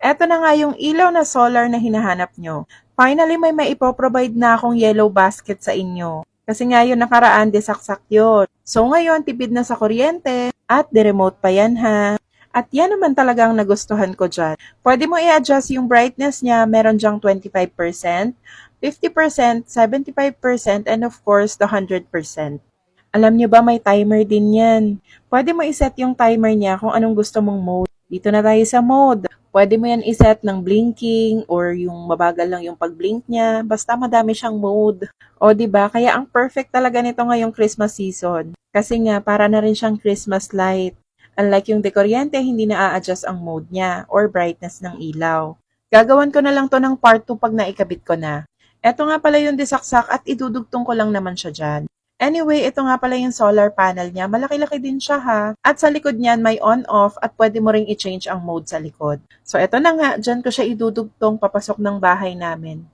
Eto na nga yung ilaw na solar na hinahanap nyo. Finally, may maipoprovide na akong yellow basket sa inyo. Kasi nga yun nakaraan, disaksak yun. So ngayon, tipid na sa kuryente at de-remote pa yan ha. At yan naman talagang nagustuhan ko dyan. Pwede mo i-adjust yung brightness niya. Meron dyang 25%, 50%, 75%, and of course, the 100%. Alam nyo ba may timer din yan. Pwede mo iset yung timer niya kung anong gusto mong mode. Dito na tayo sa mode. Pwede mo yan iset ng blinking or yung mabagal lang yung pag-blink niya. Basta madami siyang mode. O 'di ba? Kaya ang perfect talaga nito ngayong Christmas season. Kasi nga para na rin siyang Christmas light. Unlike yung dekuryente, hindi na a-adjust ang mode niya or brightness ng ilaw. Gagawan ko na lang to ng part 2 pag naikabit ko na. Eto nga pala yung disaksak at idudugtong ko lang naman siya dyan. Anyway, ito nga pala yung solar panel niya. Malaki-laki din siya ha. At sa likod niyan may on-off at pwede mo ring i-change ang mode sa likod. So ito na nga, dyan ko siya idudugtong papasok ng bahay namin.